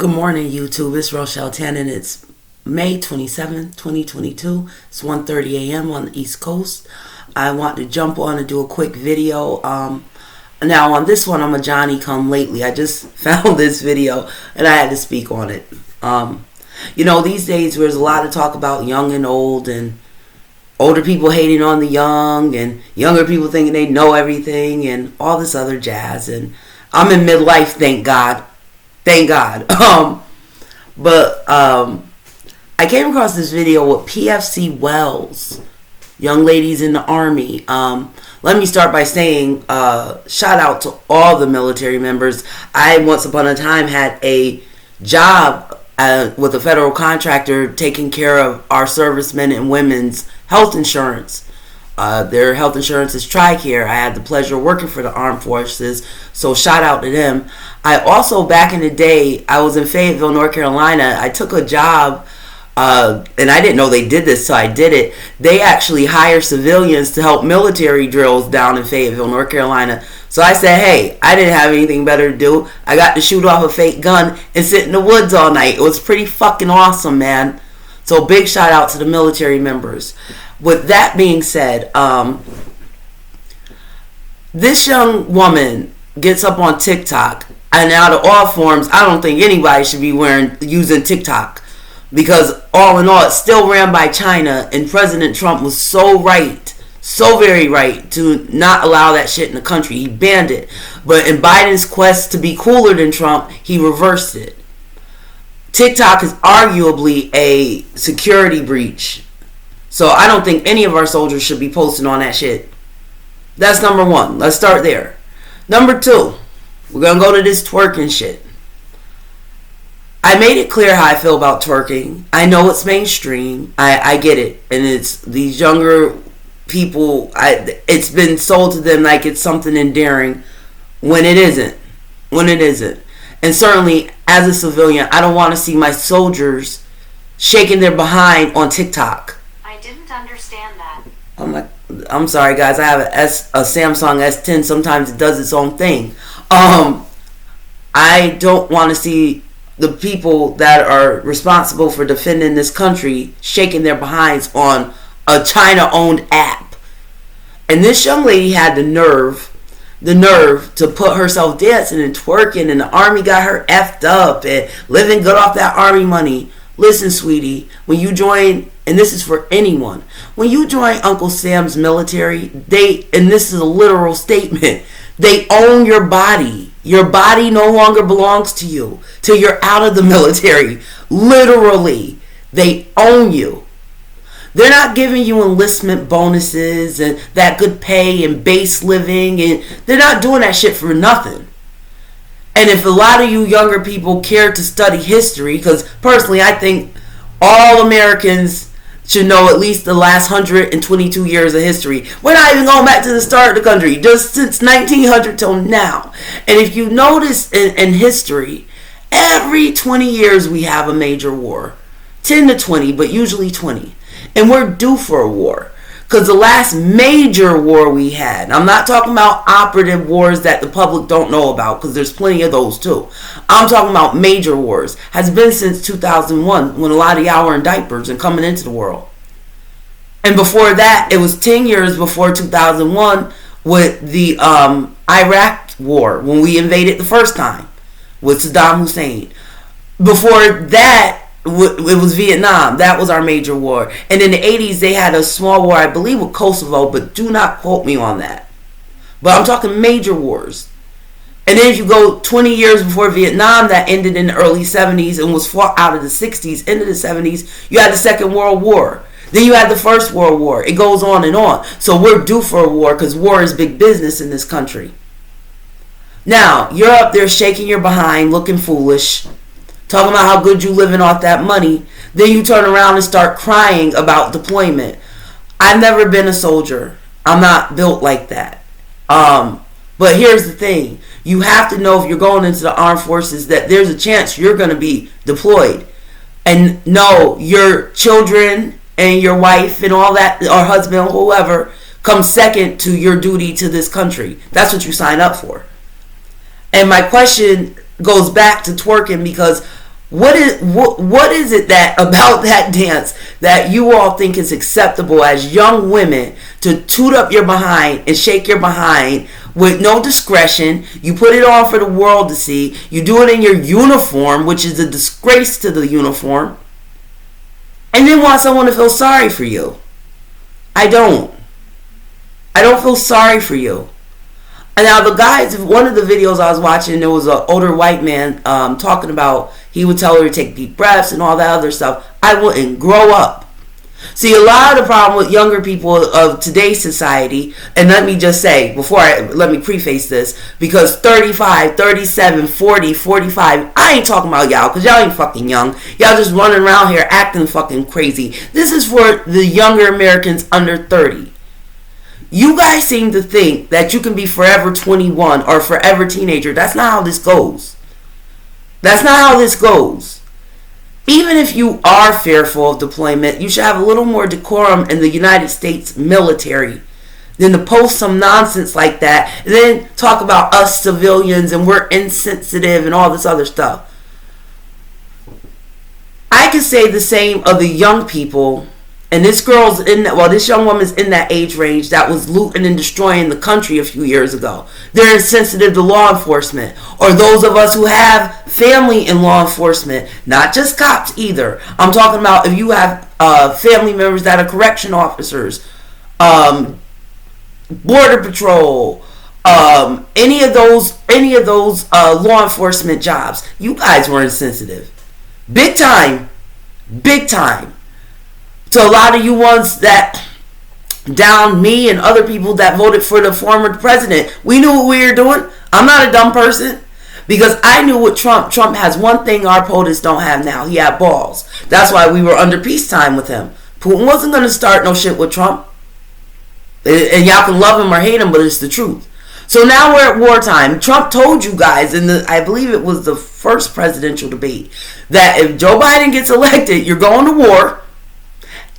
Good morning, YouTube. It's Rochelle Tannen. It's May 27th, 2022. It's 1:30 a.m. on the East Coast. I want to jump on and do a quick video. Now, on this one, I'm a Johnny come lately. I just found this video, and I had to speak on it. These days, there's a lot of talk about young and old, and older people hating on the young, and younger people thinking they know everything, and all this other jazz. And I'm in midlife, thank God. Thank God. I came across this video with PFC Wells, young ladies in the Army. Let me start by saying shout out to all the military members. I once upon a time had a job with a federal contractor taking care of our servicemen and women's health insurance. Their health insurance is TRICARE. I had the pleasure of working for the armed forces, so shout out to them. I also, back in the day, I was in Fayetteville, North Carolina. I took a job, and I didn't know they did this, so I did it. They actually hire civilians to help military drills down in Fayetteville, North Carolina. So I said, hey, I didn't have anything better to do. I got to shoot off a fake gun and sit in the woods all night. It was pretty fucking awesome, man. So big shout out to the military members. With that being said, this young woman gets up on TikTok, and out of all forms, I don't think anybody should be using TikTok, because all in all, it's still ran by China, and President Trump was so right, so very right, to not allow that shit in the country. He banned it. But in Biden's quest to be cooler than Trump, he reversed it. TikTok is arguably a security breach. So I don't think any of our soldiers should be posting on that shit. That's number one. Let's start there. Number two, we're going to go to this twerking shit. I made it clear how I feel about twerking. I know it's mainstream. I get it. And it's these younger people, it's been sold to them like it's something endearing when it isn't. And certainly, as a civilian, I don't want to see my soldiers shaking their behind on TikTok. I didn't understand that. I'm sorry, guys. I have a Samsung S10. Sometimes it does its own thing. I don't want to see the people that are responsible for defending this country shaking their behinds on a China-owned app. And this young lady had the nerve to put herself dancing and twerking, and the Army got her effed up and living good off that Army money. Listen, sweetie, when you join, and this is for anyone, when you join Uncle Sam's military, and this is a literal statement, they own your body. Your body no longer belongs to you till you're out of the military. Literally, they own you. They're not giving you enlistment bonuses and that good pay and base living, and they're not doing that shit for nothing. And if a lot of you younger people care to study history, because personally I think all Americans should know at least the last 122 years of history. We're not even going back to the start of the country, just since 1900 till now. And if you notice in history, every 20 years we have a major war. 10 to 20, but usually 20. And we're due for a war. Because the last major war we had, I'm not talking about operative wars that the public don't know about, because there's plenty of those too. I'm talking about major wars. Has been since 2001, when a lot of y'all were in diapers and coming into the world. And before that, it was 10 years before 2001 with the Iraq war, when we invaded the first time with Saddam Hussein. Before that, it was Vietnam. That was our major war. And in the 80s, they had a small war, I believe, with Kosovo, but do not quote me on that. But I'm talking major wars. And then if you go 20 years before Vietnam, that ended in the early 70s and was fought out of the 60s into the 70s, you had the Second World War. Then you had the First World War. It goes on and on. So we're due for a war, because war is big business in this country. Now, you're up there shaking your behind, looking foolish, talking about how good you living off that money. Then you turn around and start crying about deployment. I've never been a soldier. I'm not built like that. But here's the thing. You have to know, if you're going into the armed forces, that there's a chance you're going to be deployed. And no, your children and your wife and all that, or husband, or whoever, comes second to your duty to this country. That's what you sign up for. And my question goes back to twerking, because What is it that about that dance that you all think is acceptable as young women to toot up your behind and shake your behind with no discretion? You put it on for the world to see. You do it in your uniform, which is a disgrace to the uniform. And then want someone to feel sorry for you. I don't feel sorry for you. And now the guys, one of the videos I was watching, there was an older white man talking about he would tell her to take deep breaths and all that other stuff. I wouldn't. Grow up. See, a lot of the problem with younger people of today's society, and let me just say, let me preface this, because 35, 37, 40, 45, I ain't talking about y'all, because y'all ain't fucking young. Y'all just running around here acting fucking crazy. This is for the younger Americans under 30. You guys seem to think that you can be forever 21 or forever teenager. That's not how this goes. That's not how this goes. Even if you are fearful of deployment, you should have a little more decorum in the United States military than to post some nonsense like that and then talk about us civilians and we're insensitive and all this other stuff. I could say the same of the young people. And this young woman's in that age range that was looting and destroying the country a few years ago. They're insensitive to law enforcement. Or those of us who have family in law enforcement. Not just cops either. I'm talking about if you have family members that are correction officers, border patrol, any of those law enforcement jobs. You guys were insensitive. Big time. Big time. So a lot of you ones that down me and other people that voted for the former president, we knew what we were doing. I'm not a dumb person because I knew what Trump has one thing our POTUS don't have now. He had balls. That's why we were under peacetime with him. Putin wasn't going to start no shit with Trump. And y'all can love him or hate him, but it's the truth. So now we're at wartime. Trump told you guys I believe it was the first presidential debate, that if Joe Biden gets elected, you're going to war.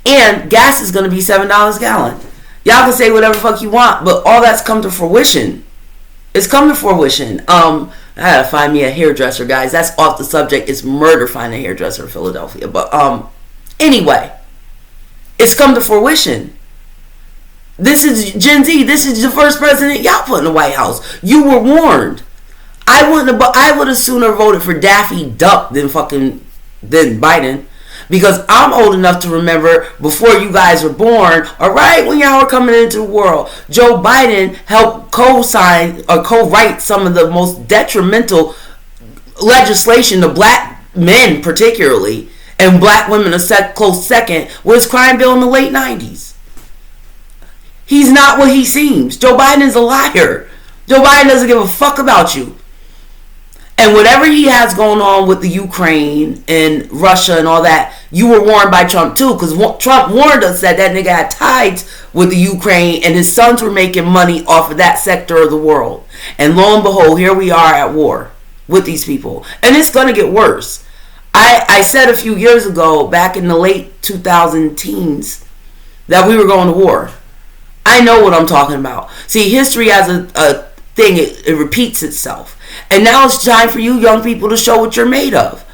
And gas is going to be $7 a gallon. Y'all can say whatever the fuck you want, but all that's come to fruition. It's come to fruition. I gotta find me a hairdresser, guys. That's off the subject. It's murder finding a hairdresser in Philadelphia. But anyway, it's come to fruition. This is Gen Z. This is the first president y'all put in the White House. You were warned. I would have sooner voted for Daffy Duck than Biden. Because I'm old enough to remember before you guys were born, or right when y'all were coming into the world, Joe Biden helped co-sign or co-write some of the most detrimental legislation to black men particularly, and black women a close second, was crime bill in the late 90s. He's not what he seems. Joe Biden's a liar. Joe Biden doesn't give a fuck about you. And whatever he has going on with the Ukraine and Russia and all that, you were warned by Trump too. Because Trump warned us that nigga had ties with the Ukraine and his sons were making money off of that sector of the world. And lo and behold, here we are at war with these people. And it's going to get worse. I said a few years ago, back in the late 2000 teens, that we were going to war. I know what I'm talking about. See, history has a thing. It repeats itself. And now it's time for you young people to show what you're made of.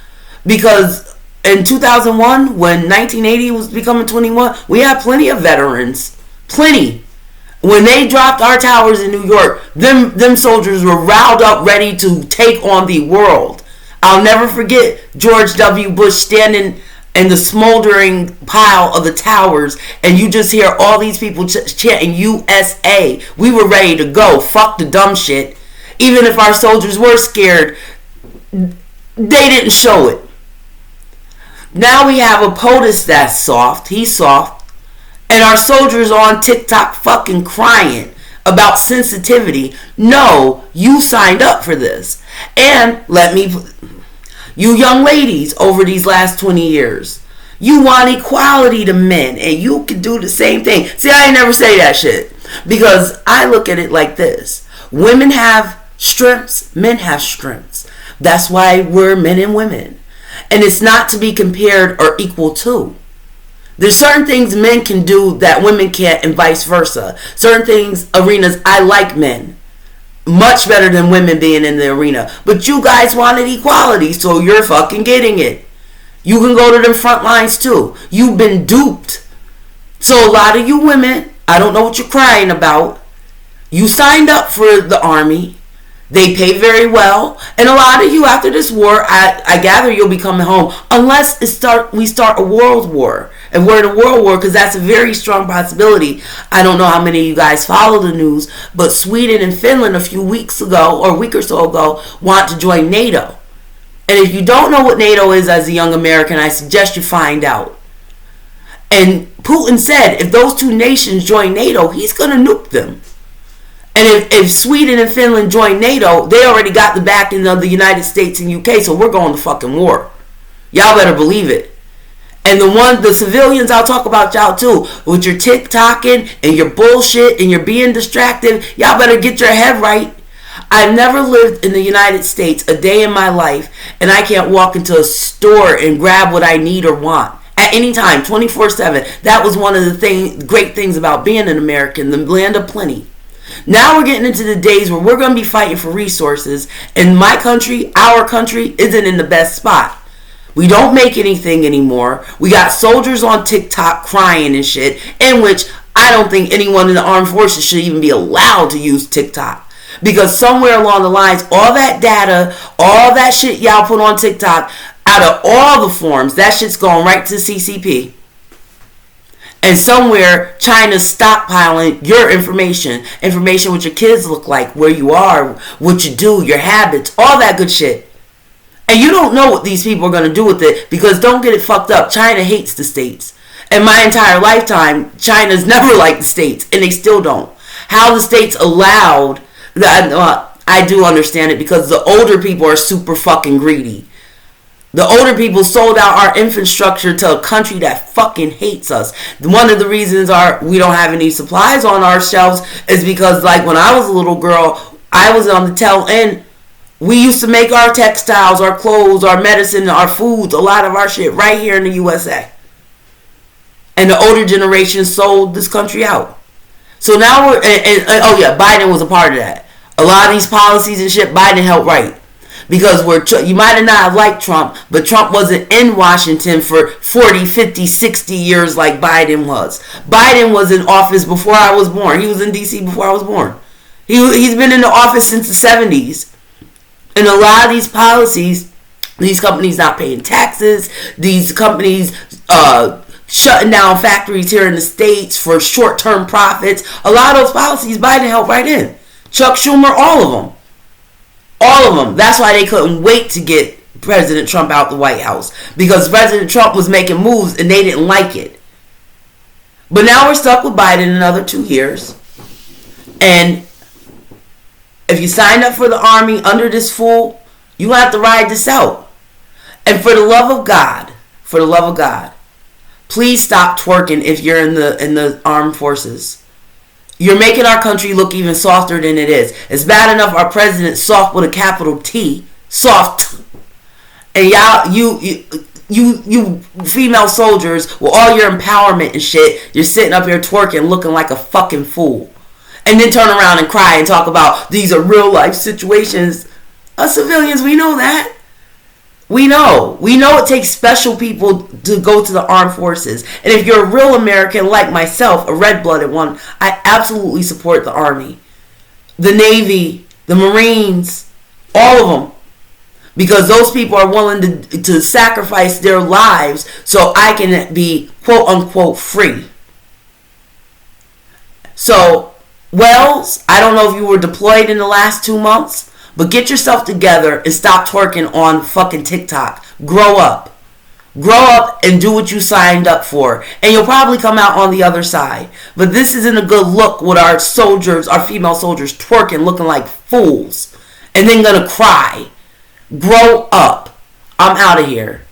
Because in 2001, when 1980 was becoming 21, we had plenty of veterans. Plenty. When they dropped our towers in New York, them soldiers were riled up, ready to take on the world. I'll never forget George W. Bush standing in the smoldering pile of the towers, and you just hear all these people chanting USA. We were ready to go. Fuck the dumb shit. Even if our soldiers were scared, they didn't show it. Now we have a POTUS that's soft. He's soft. And our soldiers on TikTok fucking crying about sensitivity. No, you signed up for this. And you young ladies over these last 20 years, you want equality to men, and you can do the same thing. See, I ain't never say that shit, because I look at it like this. Women have strengths, men have strengths. That's why we're men and women. And it's not to be compared or equal to. There's certain things men can do that women can't, and vice versa. Certain arenas I like men. Much better than women being in the arena. But you guys wanted equality, so you're fucking getting it. You can go to them front lines too. You've been duped. So a lot of you women, I don't know what you're crying about. You signed up for the army. They pay very well. And a lot of you after this war, I gather you'll be coming home. Unless we start a world war. And we're in a world war, because that's a very strong possibility. I don't know how many of you guys follow the news, but Sweden and Finland a few weeks ago, or a week or so ago, want to join NATO. And if you don't know what NATO is as a young American, I suggest you find out. And Putin said if those two nations join NATO, he's going to nuke them. And if Sweden and Finland join NATO, they already got the backing of the United States and UK, so we're going to fucking war. Y'all better believe it. And the civilians, I'll talk about y'all too. With your TikToking and your bullshit and your being distracted, y'all better get your head right. I've never lived in the United States a day in my life, and I can't walk into a store and grab what I need or want. At any time, 24/7. That was one of the great things about being an American, the land of plenty. Now we're getting into the days where we're going to be fighting for resources, and my country, our country, isn't in the best spot. We don't make anything anymore. We got soldiers on TikTok crying and shit, in which I don't think anyone in the armed forces should even be allowed to use TikTok. Because somewhere along the lines, all that data, all that shit y'all put on TikTok, out of all the forms, that shit's going right to CCP. And somewhere, China's stockpiling your information what your kids look like, where you are, what you do, your habits, all that good shit. And you don't know what these people are going to do with it, because don't get it fucked up. China hates the States. In my entire lifetime, China's never liked the States, and they still don't. How the States allowed, I do understand it, because the older people are super fucking greedy. The older people sold out our infrastructure to a country that fucking hates us. One of the reasons we don't have any supplies on our shelves is because, like, when I was a little girl, I was on the tail end. We used to make our textiles, our clothes, our medicine, our foods, a lot of our shit right here in the USA. And the older generation sold this country out. So now oh yeah, Biden was a part of that. A lot of these policies and shit, Biden helped write. Because you might have not liked Trump, but Trump wasn't in Washington for 40, 50, 60 years like Biden was. Biden was in office before I was born. He was in D.C. before I was born. He's been in the office since the 70s. And a lot of these policies, these companies not paying taxes, these companies shutting down factories here in the States for short-term profits, a lot of those policies Biden helped right in. Chuck Schumer, all of them. All of them. That's why they couldn't wait to get President Trump out the White House. Because President Trump was making moves and they didn't like it. But now we're stuck with Biden another 2 years. And if you signed up for the army under this fool, you have to ride this out. And for the love of God, please stop twerking if you're in the armed forces. You're making our country look even softer than it is. It's bad enough our president's soft with a capital T. Soft. And y'all, you female soldiers, with all your empowerment and shit, you're sitting up here twerking looking like a fucking fool. And then turn around and cry and talk about these are real life situations. Us civilians, we know that. We know it takes special people to go to the armed forces. And if you're a real American like myself, a red-blooded one, I absolutely support the Army, the Navy, the Marines, all of them. Because those people are willing to sacrifice their lives so I can be quote-unquote free. So, Wells, I don't know if you were deployed in the last 2 months, but get yourself together and stop twerking on fucking TikTok. Grow up. Grow up and do what you signed up for. And you'll probably come out on the other side. But this isn't a good look with our soldiers, our female soldiers twerking, looking like fools. And then gonna cry. Grow up. I'm out of here.